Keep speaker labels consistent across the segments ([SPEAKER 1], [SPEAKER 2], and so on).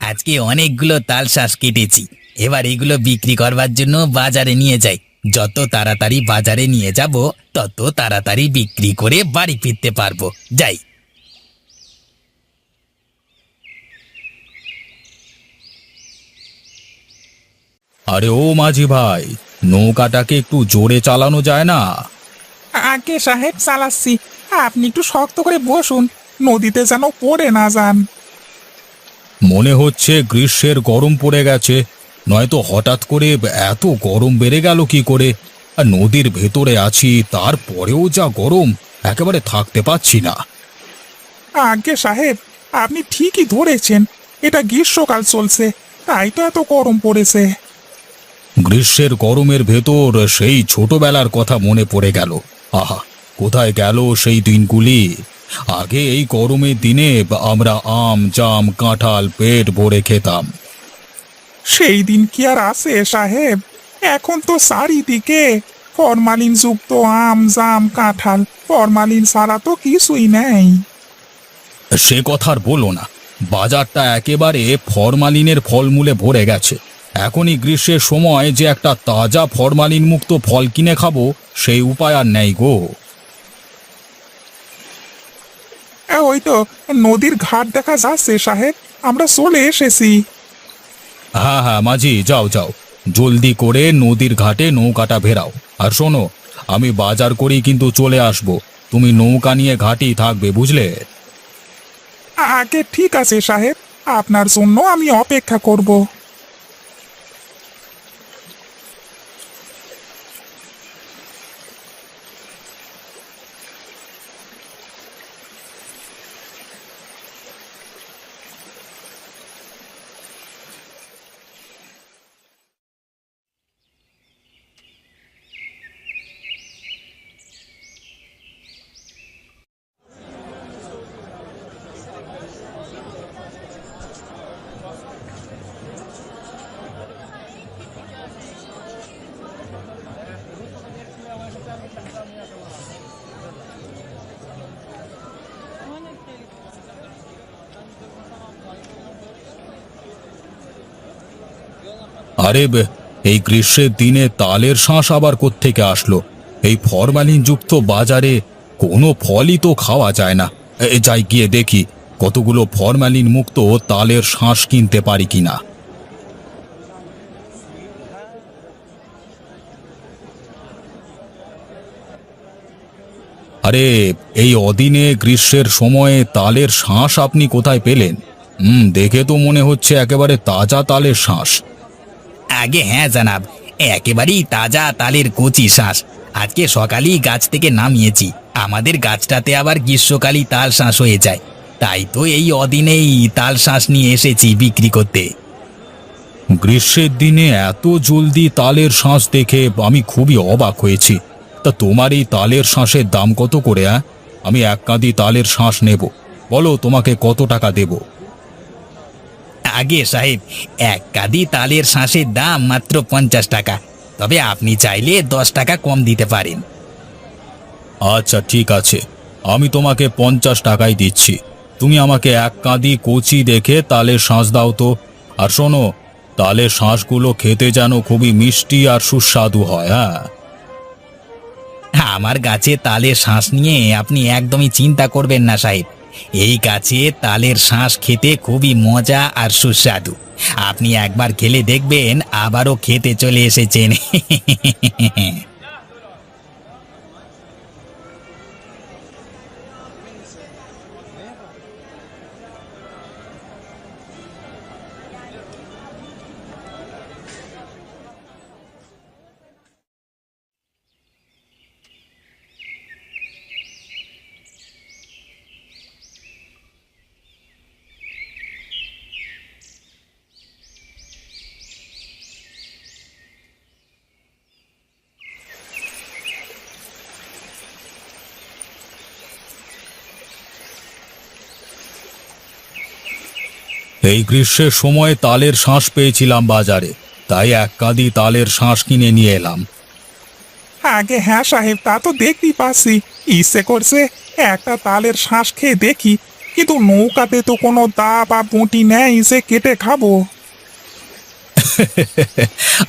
[SPEAKER 1] আজকে অনেকগুলো তাল শাঁস কেটেছি। এবার এগুলো বিক্রি করবার জন্য বাজারে নিয়ে যাই। যত তাড়াতাড়ি বাজারে নিয়ে যাব তত তাড়াতাড়ি বিক্রি করে বাড়ি ফিরতে পারবো। যাই।
[SPEAKER 2] আরে ও মাঝি ভাই, নৌকাটাকে একটু জোরে চালানো যায় না?
[SPEAKER 3] আগে সাহেব চালাচ্ছি। আপনি একটু শক্ত করে বসুন, নদীতে যেন পড়ে না যান।
[SPEAKER 2] মনে হচ্ছে গ্রীষ্মের গরম পড়ে গেছে, নয়তো হঠাৎ করে এত গরম বেড়ে গেল কি করে? আর নদীর ভেতরে আছি, তারপরেও যা গরম, একেবারে থাকতে পারছি না।
[SPEAKER 3] আগে সাহেব, আপনি ঠিকই ধরেছেন, এটা গ্রীষ্মকাল চলছে, তাই তো এত গরম পড়েছে।
[SPEAKER 2] গ্রীষ্মের গরমের ভেতর সেই ছোটবেলার কথা মনে পড়ে গেল। আহা, কোথায় গেল সেই দিনগুলি? আগে এই গরমের দিনে আমরা আম জাম কাঁঠাল পেট ভরে খেতাম।
[SPEAKER 3] সেই দিন কি আর আছে সাহেব? এখন তো চারিদিকে ফরমালিন যুক্ত আম জাম কাঁঠাল, ফরমালিন ছাড়া তো কিছুই নেই।
[SPEAKER 2] সে কথা আর বলো না, বাজারটা একেবারে ফরমালিনের ফলমূলে ভরে গেছে। এখনই গ্রীষ্মের সময় যে একটা তাজা ফরমালিন মুক্ত ফল কিনে খাবো, সেই উপায় আর নেই গো।
[SPEAKER 3] ওই তো নদীর ঘাট দেখা যাচ্ছে সাহেব, আমরা চলে এসেছি।
[SPEAKER 2] হ্যাঁ হ্যাঁ মাঝি, যাও যাও, জলদি করে নদীর ঘাটে নৌকাটা ভেরাও। আর শোনো, আমি বাজার করেই কিন্তু চলে আসব। তুমি নৌকা নিয়ে ঘাটেই থাকবে, বুঝলে?
[SPEAKER 3] আগে ঠিক আছে সাহেব, আপনার জন্য আমি অপেক্ষা করব।
[SPEAKER 2] আরে এই গ্রীষ্মের দিনে তালের শাঁস আবার কোত্থেকে আসলো? এই ফরমালিন যুক্ত বাজারে কোনো ফলই তো খাওয়া যায় না। যাই গিয়ে দেখি কতগুলো ফরমালিন মুক্ত তালের শাঁস কিনতে পারি কিনা। আরে, এই অদিনে গ্রীষ্মের সময়ে তালের শাঁস আপনি কোথায় পেলেন? দেখে তো মনে হচ্ছে একেবারে তাজা তালের শাঁস।
[SPEAKER 1] আগে হ্যাঁ জানাব, একেবারেই তাজা তালের কচি শাঁস। আজকে সকালেই গাছ থেকে নামিয়েছি। আমাদের গাছটাতে আবার গ্রীষ্মকালই তাল শাঁস হয়ে যায়, তাই তো এই অদিনেই তাল শাঁস নিয়ে এসেছি বিক্রি করতে।
[SPEAKER 2] গ্রীষ্মের দিনে এত জলদি তালের শাঁস দেখে আমি খুবই অবাক হয়েছি। তা তোমার এই তালের শাঁসের দাম কত করে? আমি এক কাঁদি তালের শাঁস নেব, বলো তোমাকে কত টাকা দেব?
[SPEAKER 1] আগে সাহেব, এক কাঁদি তালের শাঁসের দাম মাত্র 50 টাকা, তবে আপনি চাইলে 10 টাকা কম দিতে পারেন।
[SPEAKER 2] আচ্ছা ঠিক আছে, আমি তোমাকে 50 টাকাই দিচ্ছি। তুমি আমাকে এক কাঁদি কচি দেখে তালের শাঁস দাও তো। আর শোনো, তালের শাঁসগুলো খেতে যেন খুবই মিষ্টি আর সুস্বাদু হয়।
[SPEAKER 1] আমার গাছে তালের শাঁস নিয়ে আপনি একদমই চিন্তা করবেন না সাহেব। এই গাছে তালের শাঁস খেতে খুবই মজা আর সুস্বাদু। আপনি একবার খেলে দেখবেন আবারও খেতে চলে এসেছেন।
[SPEAKER 2] এই গ্রীষ্মের সময় তালের শাঁস পেয়েছিলাম বাজারে, তাই এক কাঁদি তালের শাঁস কিনে নিয়ে এলাম।
[SPEAKER 3] আগে হ্যাঁ সাহেব, তা তো দেখতেই পাচ্ছি। ইচ্ছে করছে একটা তালের শাঁস খেয়ে দেখি কিন্তু নৌকাতে তো কোনো দা বা বঁটি নেই, সে কেটে খাবো।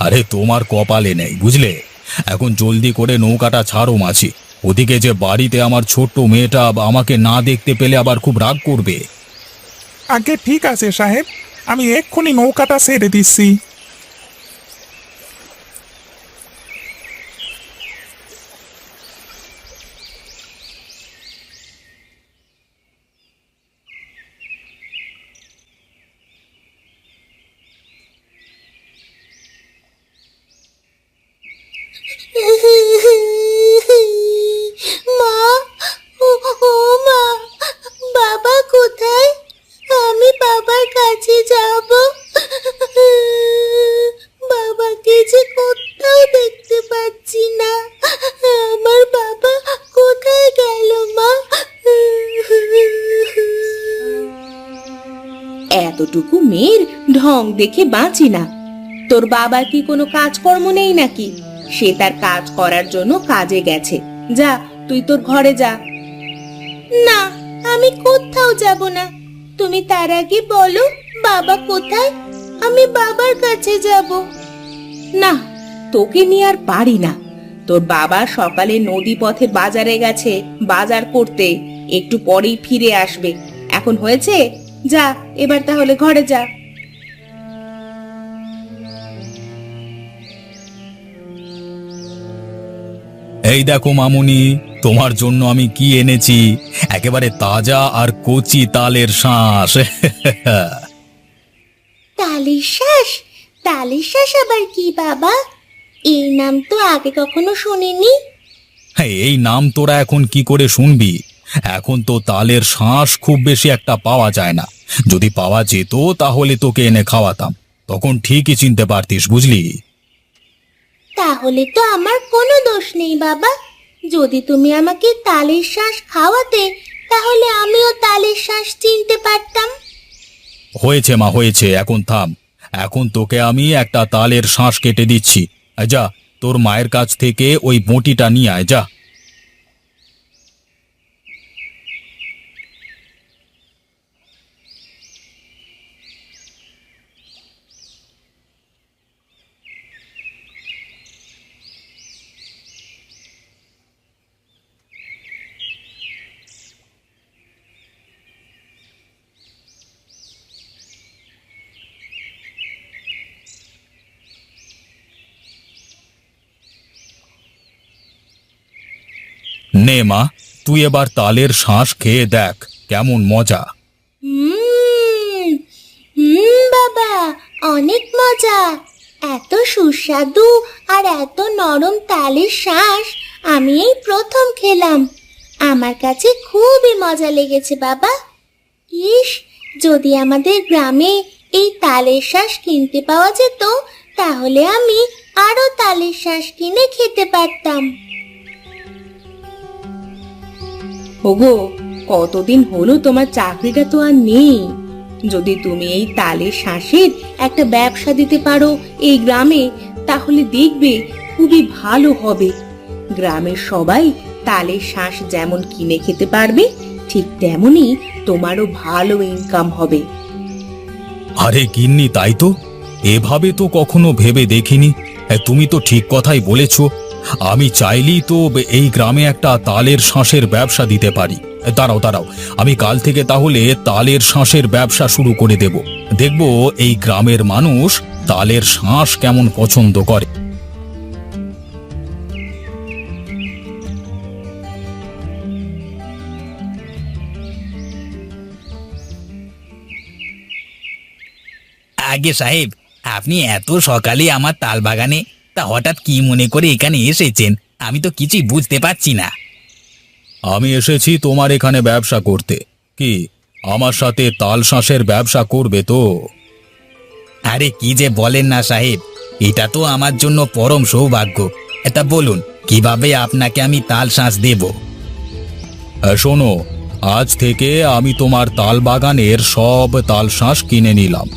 [SPEAKER 2] আরে তোমার কপালে নেই বুঝলে। এখন জলদি করে নৌকাটা ছাড়ো মাছি। ওদিকে যে বাড়িতে আমার ছোট্ট মেয়েটা আমাকে না দেখতে পেলে আবার খুব রাগ করবে।
[SPEAKER 3] আগে ঠিক আছে সাহেব, আমি এক্ষুনি নৌকাটা ছেড়ে দিচ্ছি।
[SPEAKER 4] মা, ও ও মা, বাবা কোথায়? আমি বাবার কাছে যাব। বাবাকে যে কোথাও দেখতে পাচ্ছি না। আমার বাবা কোথায় গেল মা? এতটুকু মেয়ের ঢং দেখে বাঁচি না। তোর বাবার কি কোনো কাজকর্ম নেই নাকি? সে তার কাজ করার জন্য কাজে গেছে। যা, তুই তোর ঘরে যা। না, আমি কোথাও যাব না। তুমি তার আগে বলো বাবা কোথায়, আমি বাবার কাছে যাব। না, তোকে নিয়ে আর পারি না। তোর বাবা সকালে নদী পথে বাজারে গেছে বাজার করতে, একটু পরেই ফিরে আসবে। এখন হয়েছে, যা এবার তাহলে ঘরে যা।
[SPEAKER 2] এই দেখো মামুনি, তোমার জন্য আমি কি এনেছি। একেবারে তাজা আর কচি তালের শাঁস।
[SPEAKER 4] তালের শ্বাস? তালের শ্বাস আবার কি বাবা? এই নাম তো আগে কখনো শুনিনি।
[SPEAKER 2] হ্যাঁ, এই নাম তোরা এখন কি করে শুনবি? এখন তো তালের শাঁস খুব বেশি একটা পাওয়া যায় না। যদি পাওয়া যেত তাহলে তোকে এনে খাওয়াতাম, তখন ঠিকই চিনতে পারতিস বুঝলি।
[SPEAKER 4] তাহলে তো আমার কোনো দোষ নেই বাবা। যদি তুমি আমাকে তালের শ্বাস খাওয়াতে, তাহলে আমিও তালের শ্বাস চিনতে পারতাম।
[SPEAKER 2] হয়েছে মা হয়েছে, এখন থাম। এখন তোকে আমি একটা তালের শাঁস কেটে দিচ্ছি। যা, তোর মায়ের কাছ থেকে ওই বঁটিটা নিয়ে আয় যা। নে মা, তুই এবার তালের শাঁস খেয়ে দেখ কেমন মজা।
[SPEAKER 4] হুম বাবা, অনেক মজা। এত সুস্বাদু আর এত নরম তালের শ্বাস আমি এই প্রথম খেলাম। আমার কাছে খুবই মজা লেগেছে বাবা। ইস, যদি আমাদের গ্রামে এই তালের শ্বাস কিনতে পাওয়া যেত, তাহলে আমি আরো তালের শ্বাস কিনে খেতে পারতাম। ওগো, কতদিন হলো তোমার চাকরিটা তো আর নেই। যদি তুমি এই তালের শাঁসের একটা ব্যবসা দিতে পারো এই গ্রামে, তাহলে দেখবে খুবই ভালো হবে। গ্রামের সবাই তালের শাঁস যেমন কিনে খেতে পারবে, ঠিক তেমনি তোমারও ভালো ইনকাম হবে।
[SPEAKER 2] আরে গিন্নি, তাই তো, এভাবে তো কখনো ভেবে দেখিনি। তুমি তো ঠিক কথাই বলেছ। আমি চাইলেই তো এই গ্রামে একটা তালের শাঁসের ব্যবসা দিতে পারি। দাঁড়াও দাঁড়াও, আমি কাল থেকে তাহলে তালের শাঁসের ব্যবসা শুরু করে দেব। দেখব এই গ্রামের মানুষ তালের শাঁস কেমন পছন্দ করে।
[SPEAKER 1] আগে সাহেব, আপনি এত সকালে আমার তাল বাগানে, তা হঠাৎ কি মনে করে এখানে এসেছেন? আমি তো কিছুই বুঝতে পারছি না।
[SPEAKER 2] আমি এসেছি তোমার এখানে ব্যবসা করতে। কি আমার সাথে তাল শাঁসের ব্যবসা করবে তো?
[SPEAKER 1] আরে কি যে বলেন না সাহেব, এটা তো আমার জন্য পরম সৌভাগ্য। এটা বলুন, কিভাবে আপনাকে আমি তাল শাঁস দেব?
[SPEAKER 2] শোনো, আজ থেকে আমি তোমার তাল বাগানের সব তাল শাঁস কিনে নিলাম।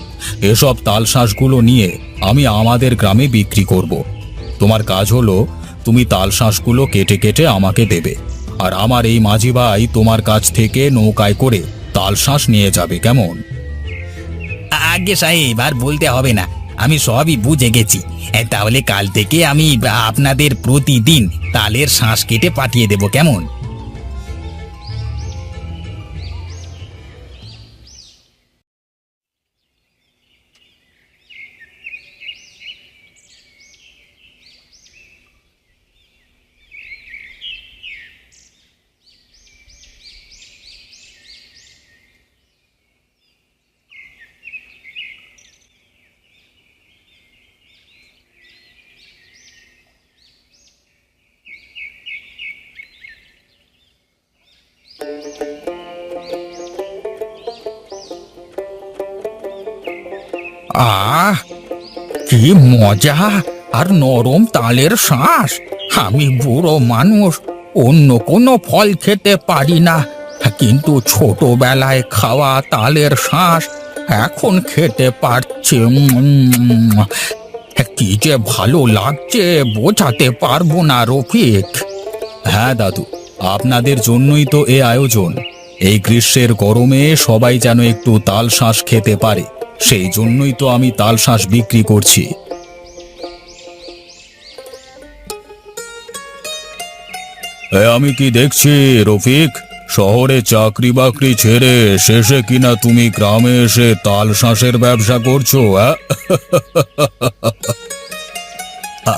[SPEAKER 2] এসব তাল শাঁসগুলো নিয়ে আমি আমাদের গ্রামে বিক্রি করব। তোমার কাজ হলো, তুমি তাল শাঁসগুলো কেটে কেটে আমাকে দেবে, আর আমার এই মাঝি ভাই তোমার কাছ থেকে নৌকায় করে তাল শাঁস নিয়ে যাবে, কেমন?
[SPEAKER 1] আগে সাহেব আর বলতে হবে না, আমি সবই বুঝে গেছি। তাহলে কাল থেকে আমি আপনাদের প্রতিদিন তালের শাঁস কেটে পাঠিয়ে দেব, কেমন?
[SPEAKER 3] আহ, কি মজা আর নরম তালের শাঁস। আমি বুড়ো মানুষ, অন্য কোনো ফল খেতে পারি না, কিন্তু ছোটবেলায় খাওয়া তালের শাঁস এখন খেতে পারছি। কি যে ভালো লাগছে বোঝাতে পারবো না রফিক।
[SPEAKER 2] হ্যাঁ দাদু, আপনাদের জন্যই তো এ আয়োজন। এই গ্রীষ্মের গরমে সবাই যেন একটু তাল শাঁস খেতে পারে, সেই জন্যই তো আমি তাল শাঁস বিক্রি করছি। আমি কি দেখছি রফিক, শহরে চাকরি বাকরি ছেড়ে শেষে কিনা তুমি গ্রামে এসে তাল শাঁসের ব্যবসা করছো?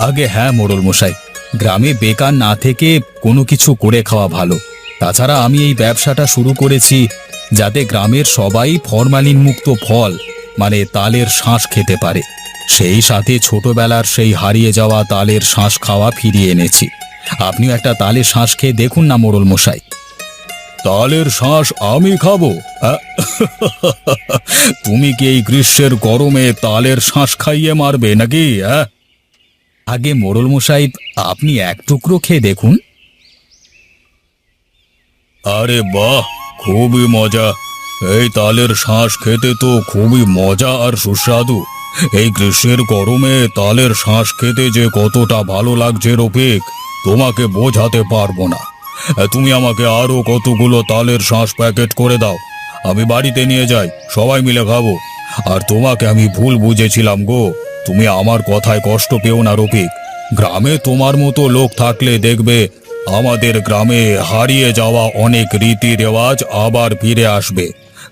[SPEAKER 2] আগে হ্যাঁ মোড়ল মশাই, গ্রামে বেকার না থেকে কোনো কিছু করে খাওয়া ভালো। তাছাড়া আমি এই ব্যবসাটা শুরু করেছি যাতে গ্রামের সবাই ফরমালিন মুক্ত ফল মানে তালের শাঁস খেতে পারে। সেই সাথে ছোটবেলার সেই হারিয়ে যাওয়া তালের শাঁস খাওয়া ফিরিয়ে এনেছি। আপনিও একটা তালের শাঁস খেয়ে দেখুন না মোড়ল মশাই। তালের শাঁস আমি খাবো? তুমি কি এই গ্রীষ্মের গরমে তালের শাঁস খাইয়ে মারবে নাকি? আগে মোড়ল মশাই, আপনি এক টুকরো খেয়ে দেখুন। আরে বাহ, খুবই মজা। এই তালের শাঁস খেতে তো খুবই মজা আর সুস্বাদু। এই গ্রীষ্মের গরমে তালের শাঁস খেতে যে কতটা ভালো লাগছে রফিক, তোমাকে বোঝাতে পারবো না। তুমি আমাকে আরো কতগুলো তালের শাঁস প্যাকেট করে দাও, আমি বাড়িতে নিয়ে যাই, সবাই মিলে খাবো। আর তোমাকে আমি ভুল বুঝেছিলাম গো, তুমি আমার কথায় কষ্ট পেও না রফিক। গ্রামে তোমার মতো লোক থাকলে দেখবে আমাদের গ্রামে হারিয়ে যাওয়া অনেক রীতি রেওয়াজ আবার ফিরে আসবে।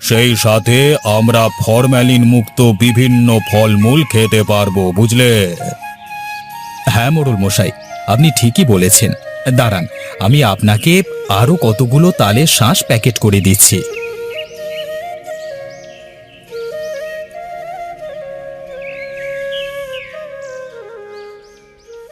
[SPEAKER 2] সেই সাথে আমরা ফরম্যালিন মুক্ত বিভিন্ন ফলমূল খেতে পারবো, বুঝলে? হ্যাঁ মোড়ল মশাই, আপনি ঠিকই বলেছেন। দাঁড়ান, আমি আপনাকে আরো কতগুলো তালের শাঁস প্যাকেট করে দিচ্ছি।